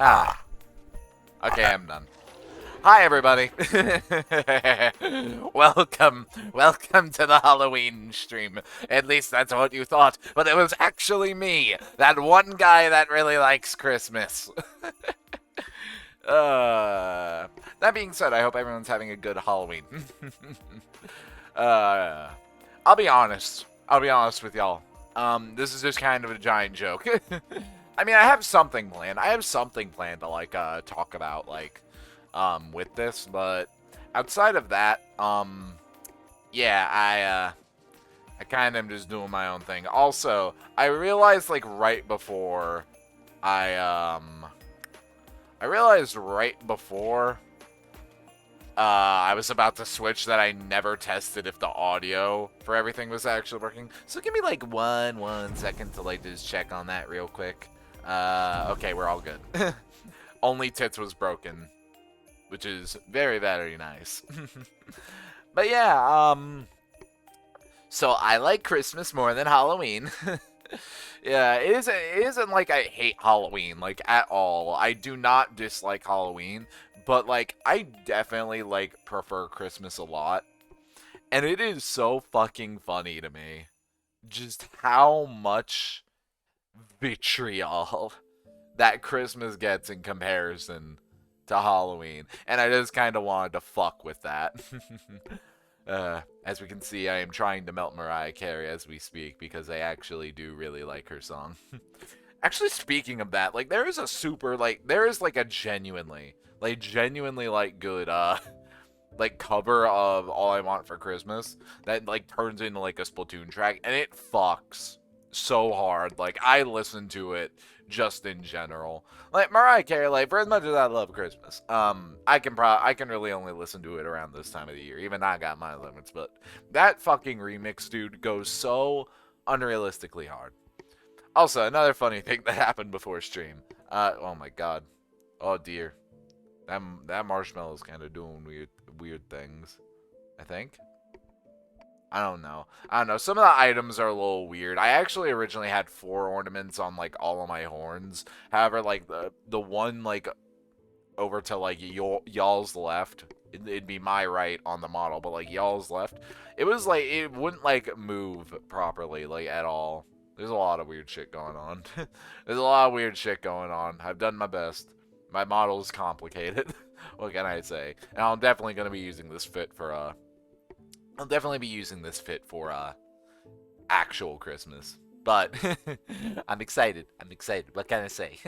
Ah. Okay, I'm done. Hi, everybody. welcome to the Halloween stream. At least that's what you thought, but it was actually me, that one guy that really likes Christmas. That being said, I hope everyone's having a good Halloween. I'll be honest. I'll be honest with y'all. This is just kind of a giant joke. I mean, I have something planned. I have something planned to like talk about with this, but outside of that, yeah, I kind of am just doing my own thing. Also, I realized like right before I realized right before I was about to switch that I never tested if the audio for everything was actually working. So give me like one second to like just check on that real quick. Okay, we're all good. Only tits was broken, which is very, very nice. But yeah, so I like Christmas more than Halloween. Yeah, it isn't like I hate Halloween, like, at all. I do not dislike Halloween, but, like, I definitely, like, prefer Christmas a lot. And it is so fucking funny to me just how much vitriol that Christmas gets in comparison to Halloween. And I just kind of wanted to fuck with that. As we can see, I am trying to melt Mariah Carey as we speak because I actually do really like her song. Actually, speaking of that, like, there is a super, like, there is, like, a genuinely, like, good, like, cover of All I Want for Christmas that, like, turns into, like, a Splatoon track, and it fucks so hard. Like, I listen to it just in general. Like, Mariah Carey, like, for as much as I love Christmas, I can really only listen to it around this time of the year. Even I got my limits, but that fucking remix, dude, goes so unrealistically hard. Also, another funny thing that happened before stream. Oh my god. Oh dear. That marshmallow's kind of doing weird things, I think. I don't know. Some of the items are a little weird. I actually originally had 4 ornaments on, like, all of my horns. However, like, the one, like, over to, like, y'all's left, it'd be my right on the model, but, like, y'all's left, it was, like, it wouldn't, like, move properly, like, at all. There's a lot of weird shit going on. There's a lot of weird shit going on. I've done my best. My model is complicated. What can I say? And I'm definitely going to be using this fit for, actual Christmas. But I'm excited. What can I say?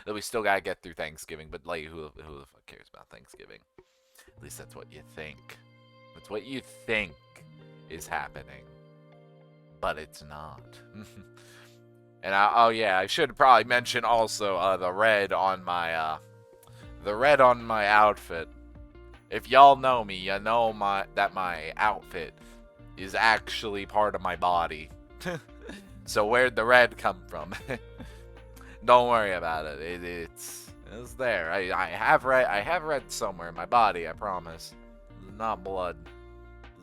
That we still gotta get through Thanksgiving, but like, who the fuck cares about Thanksgiving? At least that's what you think. That's what you think is happening, but it's not. And oh yeah, I should probably mention also the red on my outfit. If y'all know me, you know that my outfit is actually part of my body. So where'd the red come from? Don't worry about it. It's there. I have red somewhere in my body. I promise. It's not blood.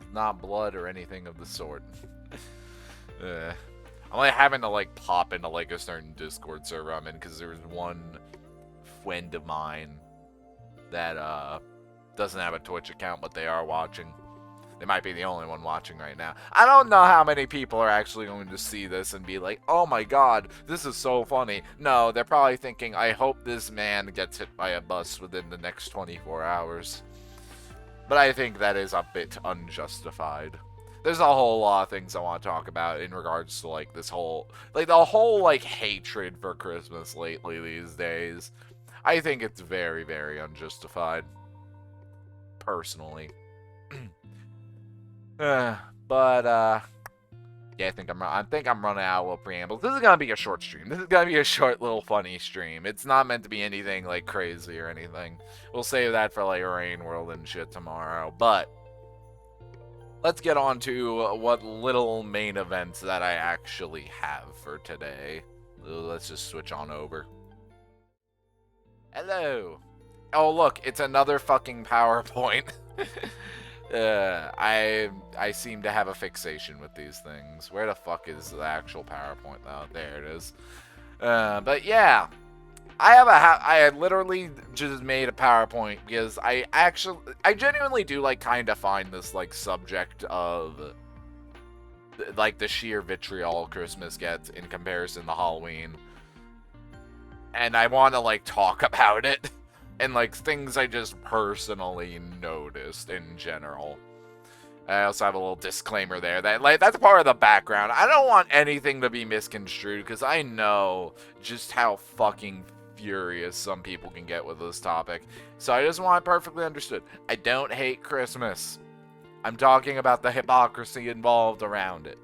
It's not blood or anything of the sort. I'm like having to like pop into like a certain Discord server I'm in because there's one friend of mine that doesn't have a Twitch account, but they are watching. They might be the only one watching right now. I don't know how many people are actually going to see this and be like, oh my god, this is so funny. No, they're probably thinking, I hope this man gets hit by a bus within the next 24 hours. But I think that is a bit unjustified. There's a whole lot of things I want to talk about in regards to, like, this whole, like, the whole, like, hatred for Christmas lately these days. I think it's very, very unjustified. Personally. Yeah, I think I'm running out of little preambles. This is gonna be a short stream. This is gonna be a short little funny stream. It's not meant to be anything like crazy or anything. We'll save that for like Rain World and shit tomorrow. But let's get on to what little main events that I actually have for today. Let's just switch on over. Hello. Oh look, it's another fucking PowerPoint. I seem to have a fixation with these things. Where the fuck is the actual PowerPoint though? There it is. But yeah, I had literally just made a PowerPoint because I genuinely do like kind of find this like subject of like the sheer vitriol Christmas gets in comparison to Halloween, and I want to like talk about it and like things I just personally noticed in general. I also have a little disclaimer there that like that's part of the background. I don't want anything to be misconstrued because I know just how fucking furious some people can get with this topic. So I just want it perfectly understood. I don't hate Christmas. I'm talking about the hypocrisy involved around it.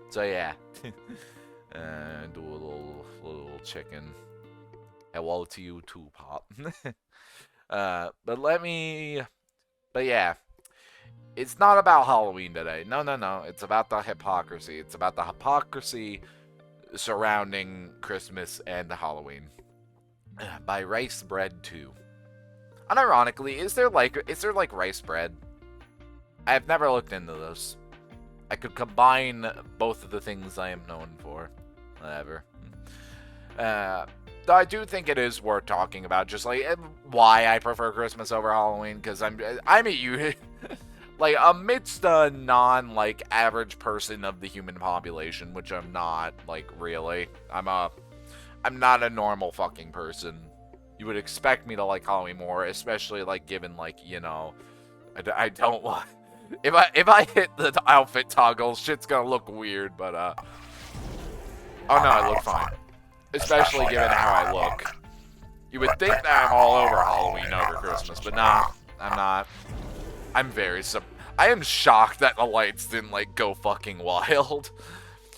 So yeah. Do a little chicken. Hello to you too, Pop. But yeah. It's not about Halloween today. No. It's about the hypocrisy. It's about the hypocrisy surrounding Christmas and Halloween. By Rice Bread 2. Unironically, is there like rice bread? I've never looked into this. I could combine both of the things I am known for. Whatever. Though I do think it is worth talking about, just like why I prefer Christmas over Halloween, because I'm a like amidst a non like average person of the human population, which I'm not like really. I'm not a normal fucking person. You would expect me to like Halloween more, especially like given like, you know, I don't want if I hit the outfit toggle, shit's gonna look weird, but oh no, I look fine. Especially given how I look. You would think that I'm all over Halloween over Christmas, but nah, I'm not. I am shocked that the lights didn't like go fucking wild.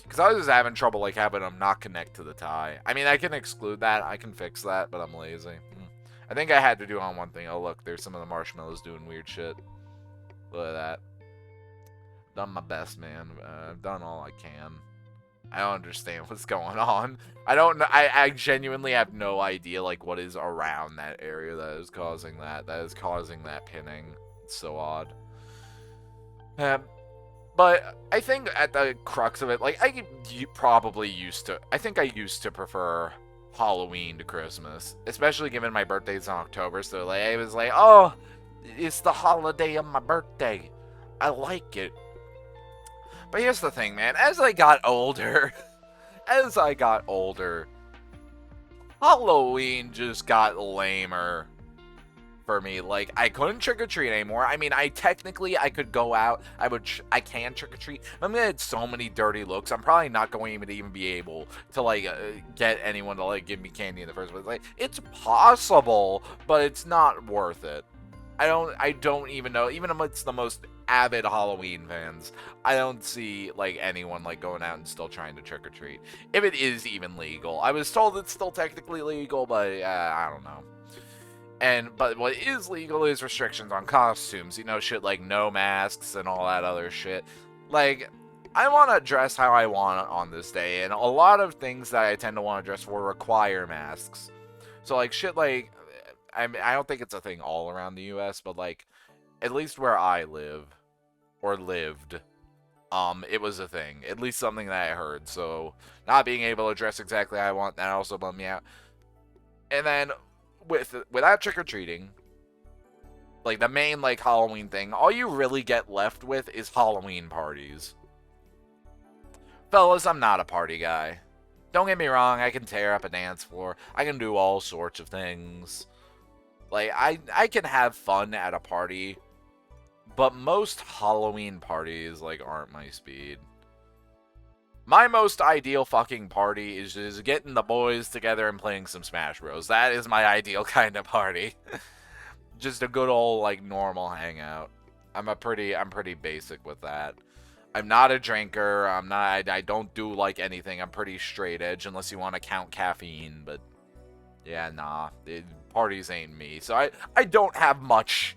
Because I was just having trouble like having them not connect to the tie. I mean, I can exclude that. I can fix that, but I'm lazy. I think I had to do on one thing. Oh, look, there's some of the marshmallows doing weird shit. Look at that. Done my best, man. I've done all I can. I don't understand what's going on. I don't know. I genuinely have no idea like what is around that area that is causing that. That is causing that pinning. It's so odd. But I think at the crux of it, like I think I used to prefer Halloween to Christmas, especially given my birthday's in October. So like I was like, oh, it's the holiday of my birthday. I like it. But here's the thing, man. As I got older, Halloween just got lamer for me. Like, I couldn't trick-or-treat anymore. I mean, I could go out. I can trick-or-treat. I'm gonna get so many dirty looks. I'm probably not going to even be able to, like, get anyone to, like, give me candy in the first place. Like, it's possible, but it's not worth it. I don't even know. Even amongst the most avid Halloween fans, I don't see like anyone like going out and still trying to trick or treat. If it is even legal, I was told it's still technically legal, but I don't know. But what is legal is restrictions on costumes. You know, shit like no masks and all that other shit. Like, I want to dress how I want on this day, and a lot of things that I tend to want to dress for require masks. So like shit like. I don't think it's a thing all around the U.S., but, like, at least where I live, or lived, it was a thing. At least something that I heard, so not being able to dress exactly how I want, that also bummed me out. And then, without trick-or-treating, like, the main, like, Halloween thing, all you really get left with is Halloween parties. Fellas, I'm not a party guy. Don't get me wrong, I can tear up a dance floor. I can do all sorts of things. Like, I can have fun at a party, but most Halloween parties, like, aren't my speed. My most ideal fucking party is just getting the boys together and playing some Smash Bros. That is my ideal kind of party. Just a good old, like, normal hangout. I'm pretty basic with that. I'm not a drinker. I don't do, like, anything. I'm pretty straight edge, unless you want to count caffeine, but yeah, nah. Parties ain't me. So I don't have much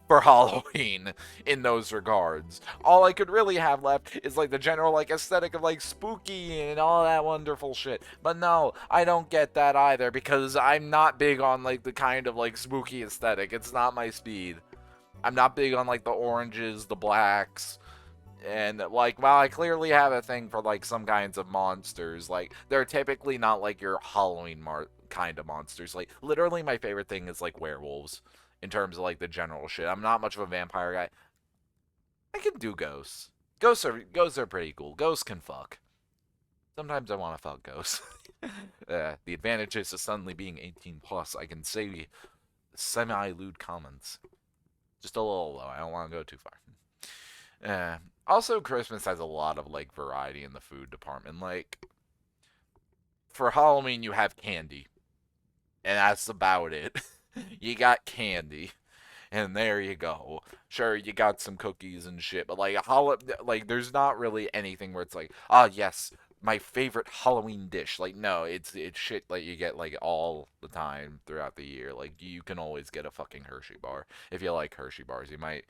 for Halloween in those regards. All I could really have left is like the general like aesthetic of like spooky and all that wonderful shit. But no, I don't get that either because I'm not big on like the kind of like spooky aesthetic. It's not my speed. I'm not big on like the oranges, the blacks. And, like, while I clearly have a thing for, like, some kinds of monsters, like, they're typically not, like, your Halloween kind of monsters. Like, literally my favorite thing is, like, werewolves in terms of, like, the general shit. I'm not much of a vampire guy. I can do ghosts. Ghosts are pretty cool. Ghosts can fuck. Sometimes I want to fuck ghosts. The advantages of suddenly being 18 plus, I can say semi-lewd comments. Just a little low. I don't want to go too far. Also, Christmas has a lot of, like, variety in the food department. Like, for Halloween, you have candy. And that's about it. You got candy. And there you go. Sure, you got some cookies and shit, but like there's not really anything where it's like, ah, yes, my favorite Halloween dish. Like, no, it's shit like you get like all the time throughout the year. Like, you can always get a fucking Hershey bar if you like Hershey bars. You might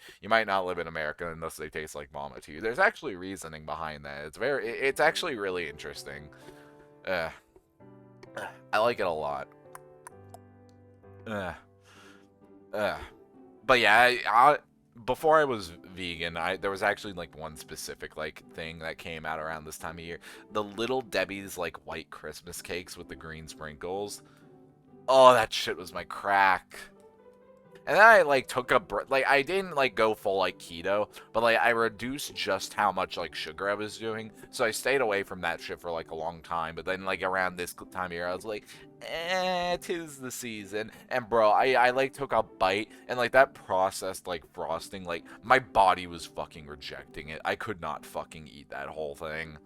not live in America unless they taste like vomit to you. There's actually reasoning behind that. It's actually really interesting. I like it a lot. But yeah, before I was vegan, there was actually like one specific like thing that came out around this time of year. The Little Debbie's like white Christmas cakes with the green sprinkles. Oh, that shit was my crack. And then I like took a like I didn't like go full like keto, but like I reduced just how much like sugar I was doing. So I stayed away from that shit for like a long time. But then like around this time of year, I was like, tis the season. And bro, I like took a bite and like that processed like frosting, like my body was fucking rejecting it. I could not fucking eat that whole thing.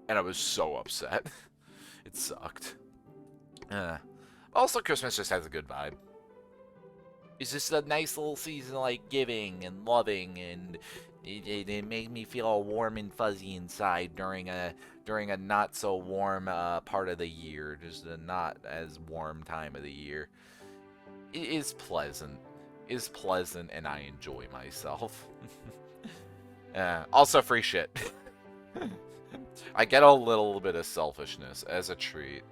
And I was so upset. It sucked. Also, Christmas just has a good vibe. It's just a nice little season, like giving and loving, and it made me feel all warm and fuzzy inside during a not so warm part of the year, just a not as warm time of the year. It is pleasant. Is pleasant, and I enjoy myself. Also, free shit. I get a little bit of selfishness as a treat.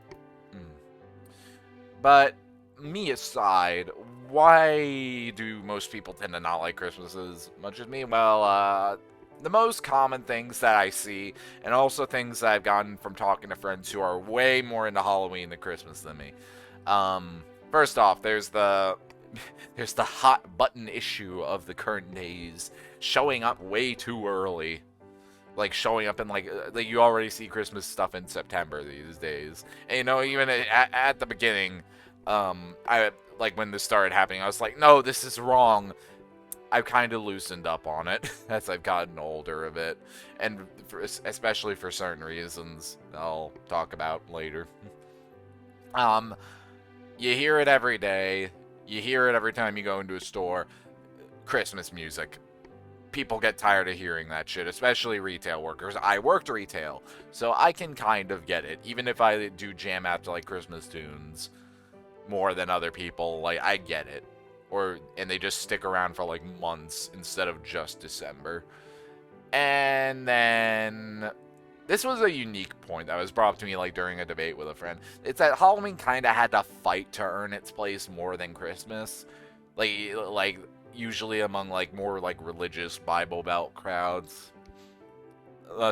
But me aside, why do most people tend to not like Christmas as much as me? Well, the most common things that I see, and also things that I've gotten from talking to friends who are way more into Halloween than Christmas than me. First off, there's the hot button issue of the current days, showing up way too early. Like, showing up in, like you already see Christmas stuff in September these days. And, you know, even at the beginning, like, when this started happening, I was like, no, this is wrong. I've kind of loosened up on it as I've gotten older a bit. And especially for certain reasons I'll talk about later. You hear it every day. You hear it every time you go into a store. Christmas music. People get tired of hearing that shit, especially retail workers. I worked retail, so I can kind of get it. Even if I do jam out to, like, Christmas tunes more than other people, like, I get it. And they just stick around for, like, months instead of just December. And then this was a unique point that was brought up to me, like, during a debate with a friend. It's that Halloween kind of had to fight to earn its place more than Christmas. Like usually among, like, more, like, religious Bible Belt crowds.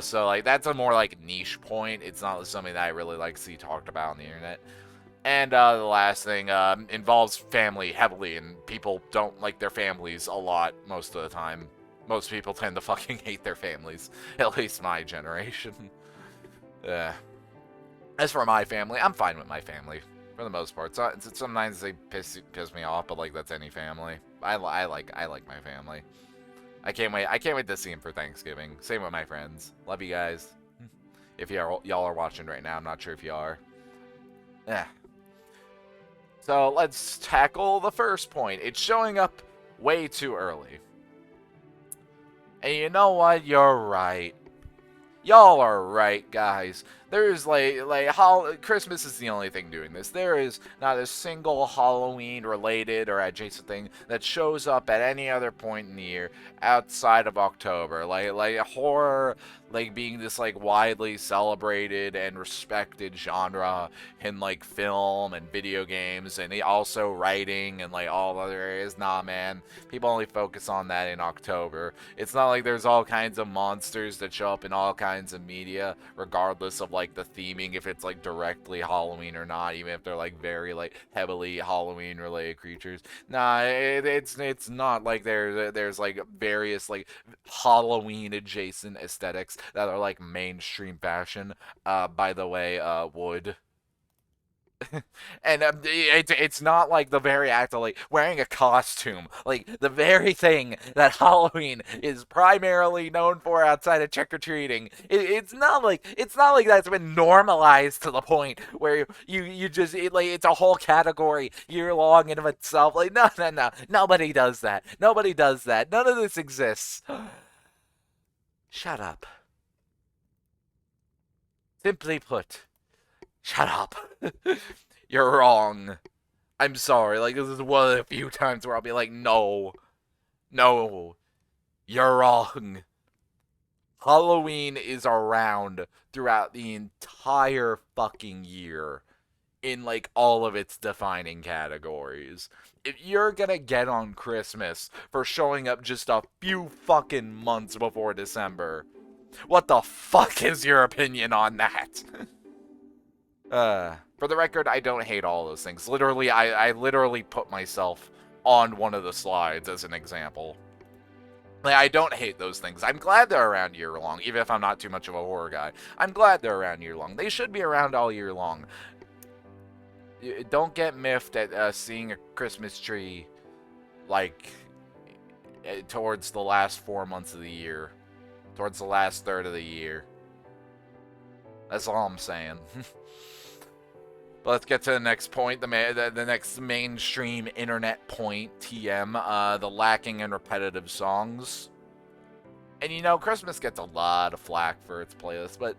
So, like, that's a more, like, niche point. It's not something that I really, like, see talked about on the internet. And the last thing involves family heavily, and people don't like their families a lot most of the time. Most people tend to fucking hate their families, at least my generation. As for my family, I'm fine with my family for the most part. So, sometimes they piss me off, but like that's any family. I like my family. I can't wait to see them for Thanksgiving. Same with my friends. Love you guys. If y'all are watching right now, I'm not sure if you are. Yeah. So let's tackle the first point. It's showing up way too early. And you know what? You're right. Y'all are right, guys. There's Christmas is the only thing doing this. There is not a single Halloween related or adjacent thing that shows up at any other point in the year outside of October. Like horror, like being this like widely celebrated and respected genre in like film and video games, and also writing and like all other areas. Nah, man, people only focus on that in October. It's not like there's all kinds of monsters that show up in all kinds of media, regardless of like the theming, if it's like directly Halloween or not, even if they're like very like heavily Halloween related creatures. Nah, it's not like there's like various like Halloween adjacent aesthetics that are like mainstream fashion. By the way, wood. And it's not like the very act of like wearing a costume, like the very thing that Halloween is primarily known for outside of trick or treating. It's not like that's been normalized to the point where you just like it's a whole category year long in of itself. Like no, nobody does that. Nobody does that. None of this exists. Shut up. Simply put, shut up. You're wrong. I'm sorry. Like, this is one of the few times where I'll be like, no, you're wrong. Halloween is around throughout the entire fucking year in, like, all of its defining categories. If you're gonna get on Christmas for showing up just a few fucking months before December, what the fuck is your opinion on that? For the record, I don't hate all those things. Literally, I literally put myself on one of the slides as an example. Like, I don't hate those things. I'm glad they're around year long, even if I'm not too much of a horror guy. I'm glad they're around year long. They should be around all year long. Don't get miffed at seeing a Christmas tree, like, towards the last 4 months of the year. Towards the last third of the year. That's all I'm saying. But let's get to the next point, the next mainstream internet point, TM, the lacking in repetitive songs. And you know, Christmas gets a lot of flack for its playlist, but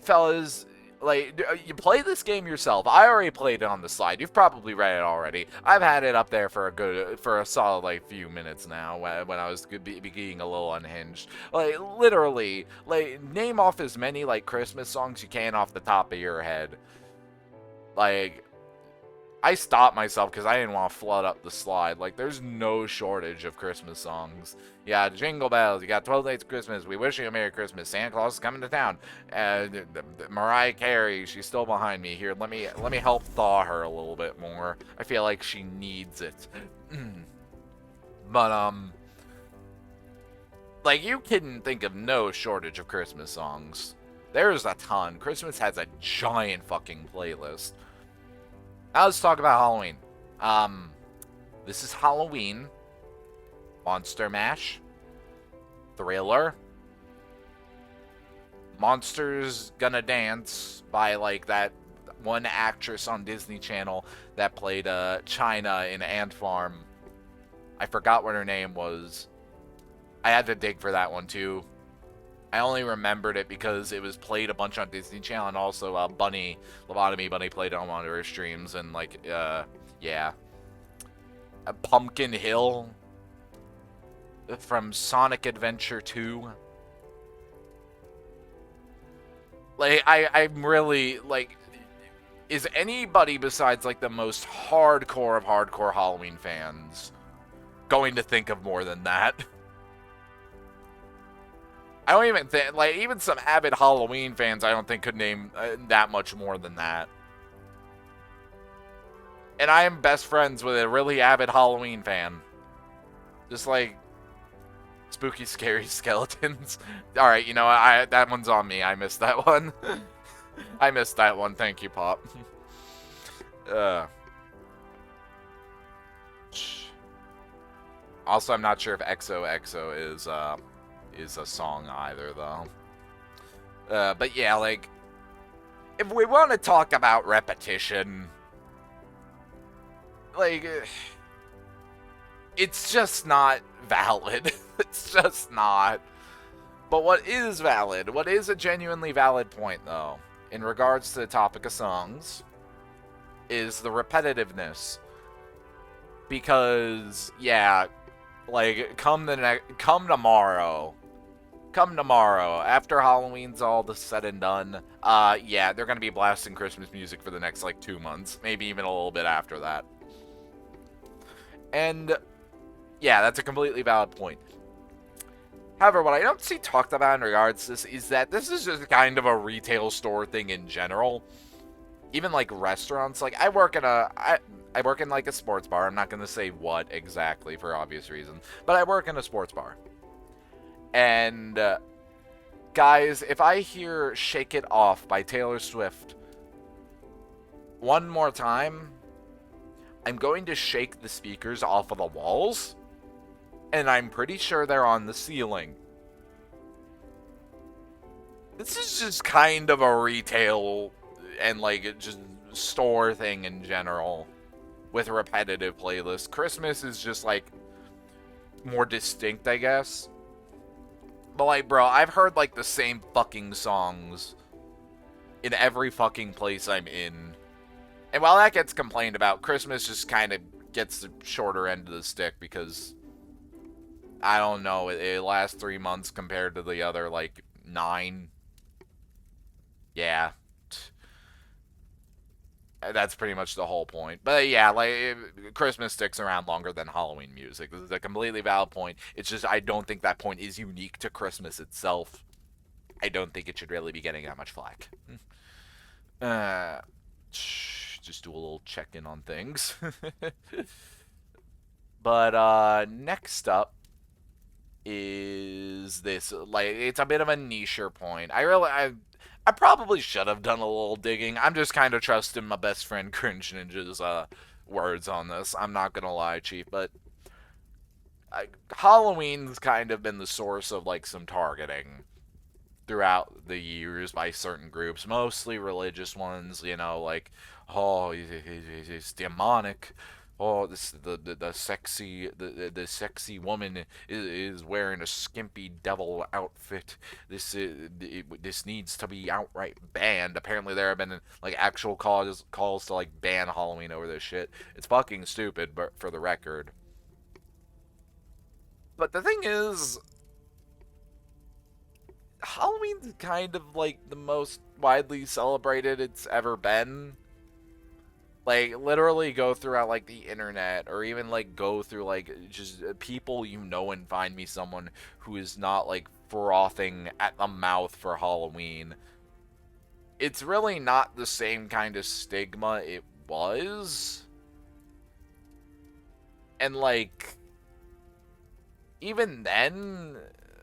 fellas, like, you play this game yourself. I already played it on the slide. You've probably read it already. I've had it up there for a solid like few minutes now when I was being a little unhinged. Like, literally, like, name off as many like Christmas songs you can off the top of your head. Like, I stopped myself because I didn't want to flood up the slide. Like, there's no shortage of Christmas songs. Yeah, Jingle Bells, you got 12 Days of Christmas, We Wish You a Merry Christmas, Santa Claus is Coming to Town. Mariah Carey, she's still behind me here. Let me help thaw her a little bit more. I feel like she needs it. But, like, you can think of no shortage of Christmas songs. There's a ton. Christmas has a giant fucking playlist. Now let's talk about Halloween. This is Halloween, Monster Mash, Thriller, Monsters Gonna Dance by like that one actress on Disney Channel that played China in Ant Farm. I forgot what her name was. I had to dig for that one too. I only remembered it because it was played a bunch on Disney Channel, and also Bunny, Lobotomy Bunny played it on one of her streams, and like, yeah. Pumpkin Hill from Sonic Adventure 2. Like, I'm really, like, is anybody besides, like, the most hardcore of hardcore Halloween fans going to think of more than that? I don't even think, like, even some avid Halloween fans, I don't think could name that much more than that. And I am best friends with a really avid Halloween fan. Just like spooky, scary skeletons. Alright, you know, that one's on me. I missed that one. I missed that one. Thank you, Pop. Also, I'm not sure if XOXO is a song either, though. But yeah, like, if we want to talk about repetition, like, it's just not valid. It's just not. But what is valid, what is a genuinely valid point, though, in regards to the topic of songs, is the repetitiveness. Because, yeah, like, come tomorrow, come tomorrow, after Halloween's all said and done, yeah, they're gonna be blasting Christmas music for the next, like, 2 months. Maybe even a little bit after that. And, yeah, that's a completely valid point. However, what I don't see talked about in regards to this is that this is just kind of a retail store thing in general. Even, like, restaurants. Like, I work in, like, a sports bar. I'm not going to say what exactly for obvious reasons. But I work in a sports bar. And, guys, if I hear Shake It Off by Taylor Swift one more time, I'm going to shake the speakers off of the walls. And I'm pretty sure they're on the ceiling. This is just kind of a retail and, like, just store thing in general with repetitive playlists. Christmas is just, like, more distinct, I guess. But, like, bro, I've heard, like, the same fucking songs in every fucking place I'm in. And while that gets complained about, Christmas just kind of gets the shorter end of the stick because, I don't know, it lasts 3 months compared to the other, like, 9. Yeah. That's pretty much the whole point. But yeah, like, Christmas sticks around longer than Halloween music. This is a completely valid point. It's just, I don't think that point is unique to Christmas itself. I don't think it should really be getting that much flack. Just do a little check-in on things. But, next up is this. Like, it's a bit of a niche point. I probably should have done a little digging. I'm just kind of trusting my best friend Cringe Ninja's words on this. I'm not gonna lie, Chief, but Halloween's kind of been the source of, like, some targeting throughout the years by certain groups, mostly religious ones, you know, like, oh, he's demonic. Oh, the sexy woman is wearing a skimpy devil outfit. This needs to be outright banned. Apparently, there have been, like, actual calls to, like, ban Halloween over this shit. It's fucking stupid, but for the record. But the thing is, Halloween's kind of, like, the most widely celebrated it's ever been. Like, literally go throughout, like, the internet, or even, like, go through, like, just people you know and find me someone who is not, like, frothing at the mouth for Halloween. It's really not the same kind of stigma it was. And, like, even then,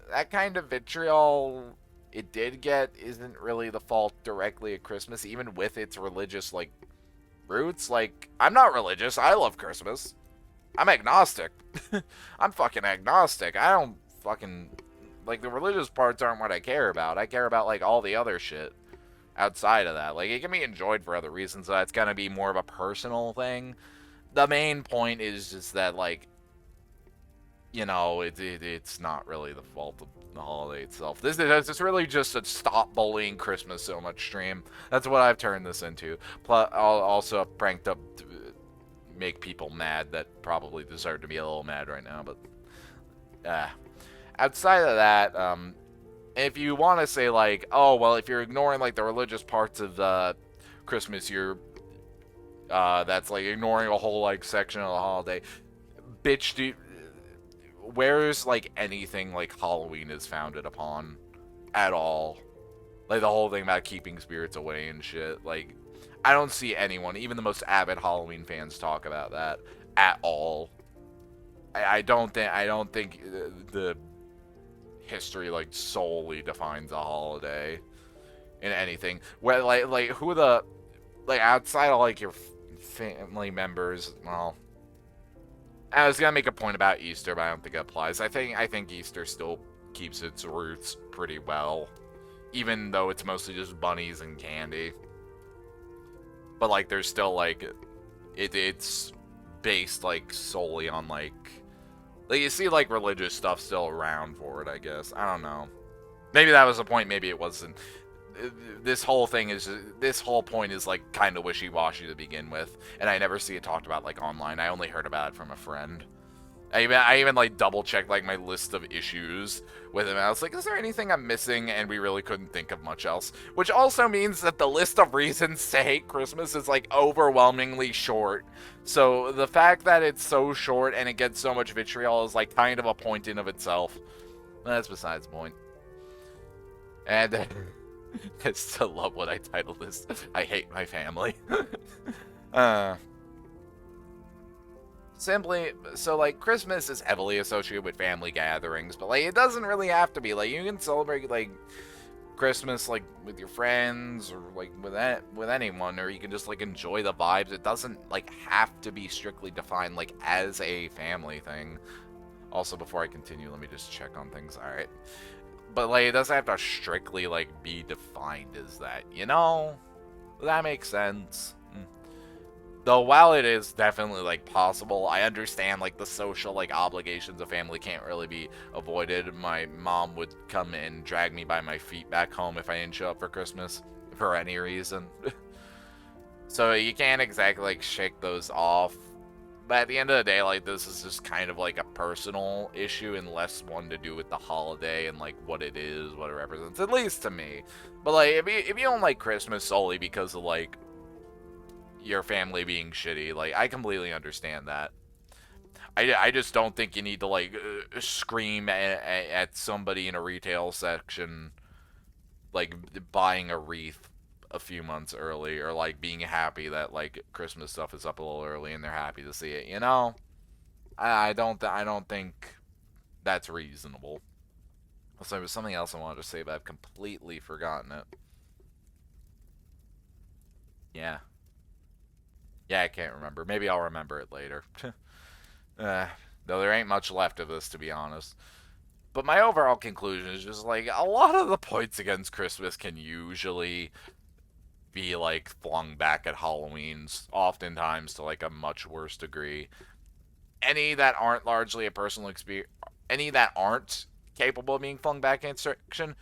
that kind of vitriol it did get isn't really the fault directly of Christmas, even with its religious, like, roots. Like, I'm not religious. I love Christmas. I'm agnostic. I'm fucking agnostic. I don't fucking, like, the religious parts aren't what I care about. I care about, like, all the other shit outside of that. Like, it can be enjoyed for other reasons, so that's gonna be more of a personal thing. The main point is just that, like, you know, it's not really the fault of the holiday itself. It's really just a stop bullying Christmas so much stream. That's what I've turned this into. Plus, I'll also pranked up to make people mad that probably deserve to be a little mad right now. But outside of that, if you want to say, like, oh well, if you're ignoring, like, the religious parts of Christmas, you're that's, like, ignoring a whole, like, section of the holiday. Bitch, dude. Where's, like, anything like Halloween is founded upon at all? Like, the whole thing about keeping spirits away and shit. Like, I don't see anyone, even the most avid Halloween fans, talk about that at all. I don't think the history, like, solely defines a holiday in anything. Where, like who the, like, outside of, like, your family members, well, I was gonna make a point about Easter, but I don't think it applies. I think Easter still keeps its roots pretty well, even though it's mostly just bunnies and candy. But, like, there's still, like, it's based, like, solely on, like, you see, like, religious stuff still around for it, I guess. I don't know. Maybe that was the point. Maybe it wasn't. This whole point is, like, kind of wishy-washy to begin with, and I never see it talked about, like, online. I only heard about it from a friend. I even like double checked like my list of issues with him. I was like, is there anything I'm missing? And we really couldn't think of much else. Which also means that the list of reasons to hate Christmas is like overwhelmingly short. So the fact that it's so short and it gets so much vitriol is like kind of a point in of itself. That's besides the point. And I still love what I titled this. I hate my family. uh Simply, so like Christmas is heavily associated with family gatherings, but like it doesn't really have to be. Like you can celebrate like Christmas like with your friends or like with anyone, or you can just like enjoy the vibes. It doesn't like have to be strictly defined like as a family thing. Also, before I continue, let me just check on things. All right, but like it doesn't have to strictly like be defined as that. You know, that makes sense. Though while it is definitely like possible, I understand like the social like obligations of family can't really be avoided. My mom would come and drag me by my feet back home if I didn't show up for Christmas for any reason. So you can't exactly like shake those off. But at the end of the day, like this is just kind of like a personal issue and less one to do with the holiday and like what it is, what it represents, at least to me. But like if you don't like Christmas solely because of like your family being shitty, like I completely understand that. I just don't think you need to like scream at somebody in a retail section like buying a wreath a few months early, or like being happy that like Christmas stuff is up a little early and they're happy to see it, you know. I don't think that's reasonable. So there was something else I wanted to say, but I've completely forgotten it. Yeah, yeah, I can't remember. Maybe I'll remember it later. uh, though there ain't much left of this, to be honest. But my overall conclusion is just like a lot of the points against Christmas can usually be like flung back at Halloween's, oftentimes to like a much worse degree. Any that aren't largely a personal experience, any that aren't capable of being flung back in fiction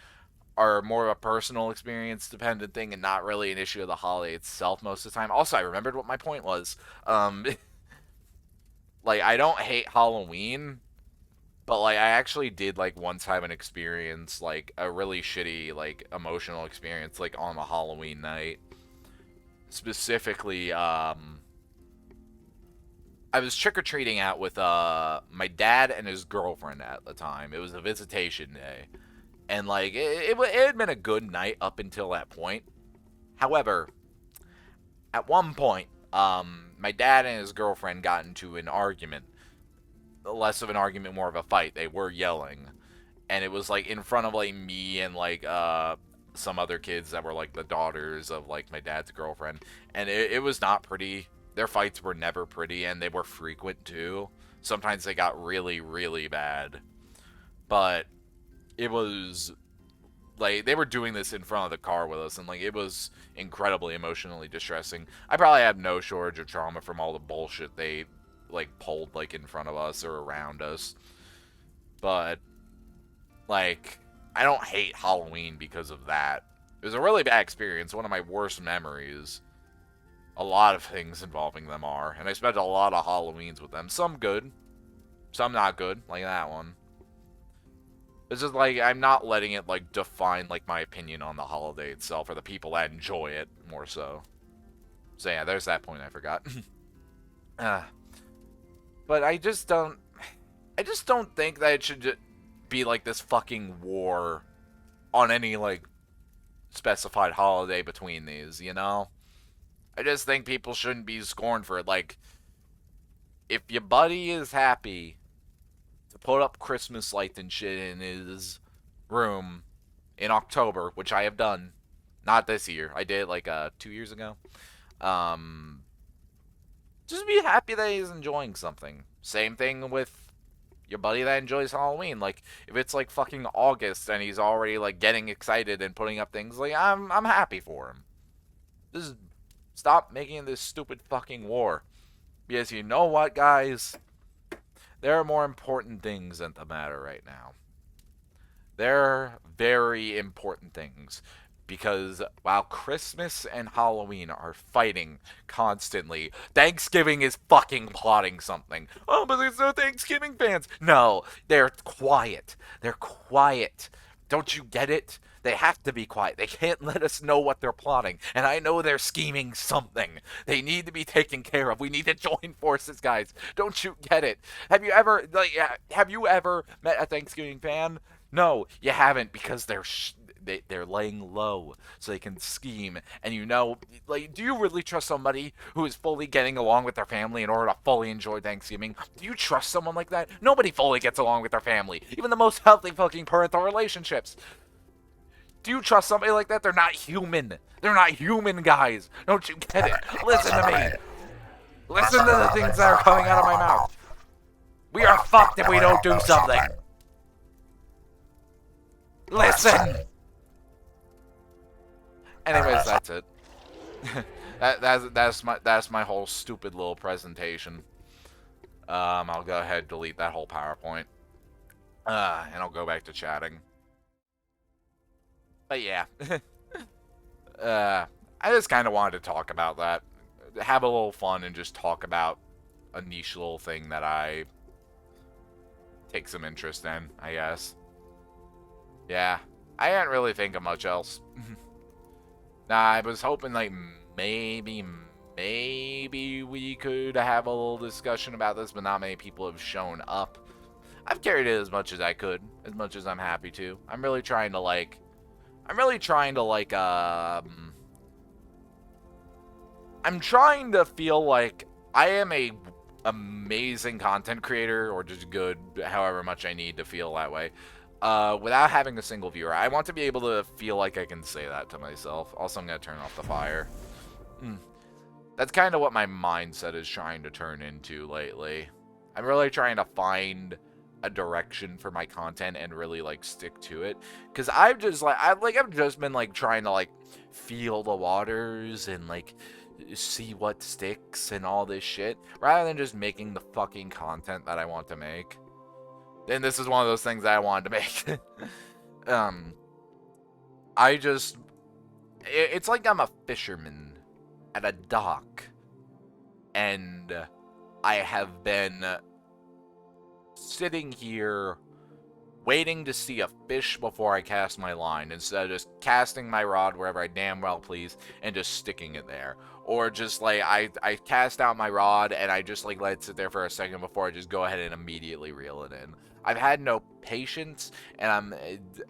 are more of a personal experience dependent thing and not really an issue of the holiday itself most of the time. Also, I remembered what my point was. Like I don't hate Halloween, but like I actually did like once have an experience like a really shitty like emotional experience like on a Halloween night. Specifically, I was trick or treating out with my dad and his girlfriend at the time. It was a visitation day, and like it had been a good night up until that point. However, at one point, my dad and his girlfriend got into an argument. Less of an argument, more of a fight. They were yelling, and it was like in front of like me and like some other kids that were like the daughters of like my dad's girlfriend, and it was not pretty. Their fights were never pretty, and they were frequent too. Sometimes they got really, really bad, but it was like they were doing this in front of the car with us, and like it was incredibly emotionally distressing. I probably have no shortage of trauma from all the bullshit they like pulled like in front of us or around us, but like I don't hate Halloween because of that. It was a really bad experience, one of my worst memories. A lot of things involving them are, and I spent a lot of Halloweens with them. Some good, some not good, like that one. It's just like I'm not letting it like define like my opinion on the holiday itself or the people that enjoy it more so. So yeah, there's that point I forgot. uh, but I just don't think that it should be like this fucking war on any like specified holiday between these, you know? I just think people shouldn't be scorned for it. Like, if your buddy is happy to put up Christmas lights and shit in his room in October, which I have done, not this year. I did like 2 years ago. Um, just be happy that he's enjoying something. Same thing with your buddy that enjoys Halloween. Like, if it's like fucking August and he's already like getting excited and putting up things, like I'm happy for him. Just stop making this stupid fucking war. Because you know what, guys? There are more important things than the matter right now. There are very important things. Because while Christmas and Halloween are fighting constantly, Thanksgiving is fucking plotting something. Oh, but there's no Thanksgiving fans. No, they're quiet. They're quiet. Don't you get it? They have to be quiet. They can't let us know what they're plotting. And I know they're scheming something. They need to be taken care of. We need to join forces, guys. Don't you get it? Have you ever met a Thanksgiving fan? No, you haven't, because they're laying low so they can scheme. And do you really trust somebody who is fully getting along with their family in order to fully enjoy Thanksgiving? Do you trust someone like that? Nobody fully gets along with their family, even the most healthy fucking parental relationships. Do you trust somebody like that? They're not human. They're not human, guys. Don't you get it? Listen to me. Listen to the things that are coming out of my mouth. We are fucked if we don't do something. Listen. Anyways, that's it. that's my whole stupid little presentation. I'll go ahead and delete that whole PowerPoint. And I'll go back to chatting. But yeah. I just kind of wanted to talk about that. Have a little fun and just talk about a niche little thing that I take some interest in, I guess. Yeah. I didn't really think of much else. Nah, I was hoping, like, maybe we could have a little discussion about this, but not many people have shown up. I've carried it as much as I could, as much as I'm happy to. I'm trying to feel like I am a amazing content creator, or just good, however much I need to feel that way. Without having a single viewer. I want to be able to feel like I can say that to myself. Also, I'm going to turn off the fire. That's kind of what my mindset is trying to turn into lately. I'm really trying to find a direction for my content and really, like, stick to it. Because I've just been, like, trying to, like, feel the waters and, like, see what sticks and all this shit, rather than just making the fucking content that I want to make. And this is one of those things that I wanted to make. It's like I'm a fisherman at a dock, and I have been sitting here waiting to see a fish before I cast my line, instead of just casting my rod wherever I damn well please and just sticking it there. Or just, like, I cast out my rod and I just, like, let it sit there for a second before I just go ahead and immediately reel it in. I've had no patience, and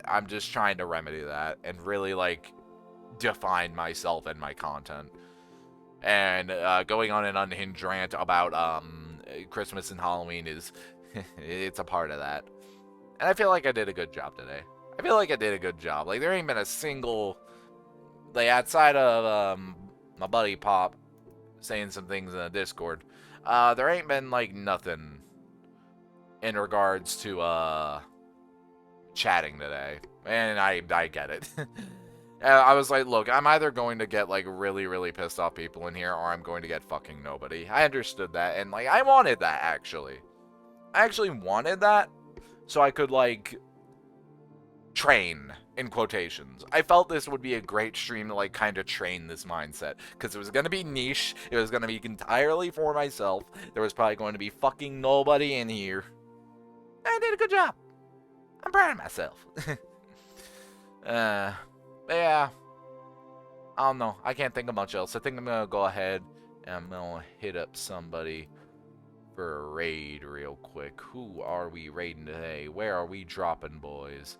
I'm just trying to remedy that and really, like, define myself and my content. And going on an unhinged rant about Christmas and Halloween is it's a part of that. And I feel like I did a good job today. Like, there ain't been a single, like, outside of my buddy Pop saying some things in the Discord, there ain't been, like, nothing in regards to chatting today. And I get it. I was like, look, I'm either going to get, like, really, really pissed off people in here, or I'm going to get fucking nobody. I understood that, and, like, I wanted that, actually. I actually wanted that, so I could, like, train, in quotations. I felt this would be a great stream to, like, kind of train this mindset, because it was going to be niche, it was going to be entirely for myself, there was probably going to be fucking nobody in here. I did a good job. I'm proud of myself. But yeah, I don't know. I can't think of much else. I think I'm going to go ahead and I'm going to hit up somebody for a raid real quick. Who are we raiding today? Where are we dropping, boys?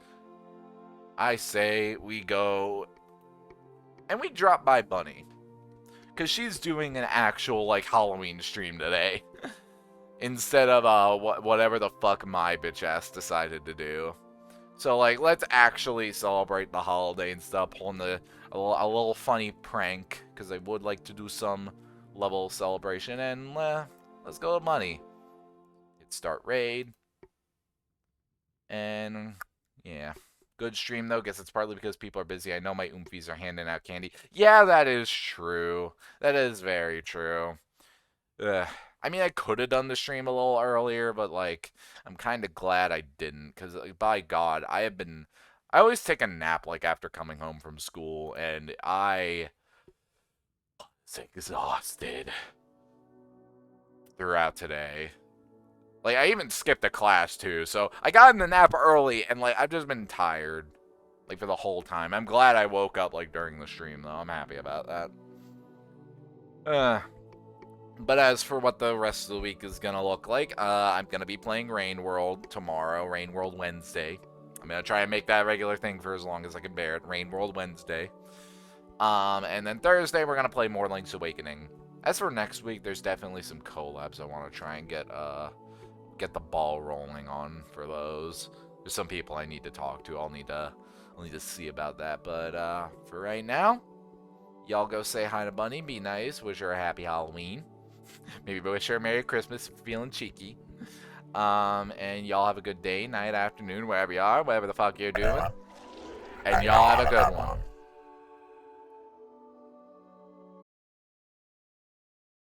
I say we go and we drop by Bunny, because she's doing an actual, like, Halloween stream today. Instead of whatever the fuck my bitch ass decided to do. So, like, let's actually celebrate the holiday instead of pulling a little funny prank, because I would like to do some level of celebration. And let's go to Money. Hit start raid. And yeah, good stream though. Guess it's partly because people are busy. I know my oomfies are handing out candy. Yeah, that is true. That is very true. Ugh. I mean, I could have done the stream a little earlier, but, like, I'm kind of glad I didn't, because, like, by God, I have been I always take a nap like after coming home from school, and I was exhausted throughout today. Like, I even skipped a class, too, so I got in the nap early, and, like, I've just been tired, like, for the whole time. I'm glad I woke up, like, during the stream, though. I'm happy about that. But as for what the rest of the week is gonna look like, I'm gonna be playing Rain World tomorrow, Rain World Wednesday. I'm gonna try and make that a regular thing for as long as I can bear it, Rain World Wednesday. And then Thursday, we're gonna play more Link's Awakening. As for next week, there's definitely some collabs I want to try and get the ball rolling on for those. There's some people I need to talk to. I'll need to see about that. But for right now, y'all go say hi to Bunny, be nice, wish her a happy Halloween. Maybe wish her a Merry Christmas if you're feeling cheeky. And y'all have a good day, night, afternoon, wherever you are, whatever the fuck you're doing. And y'all have a good one.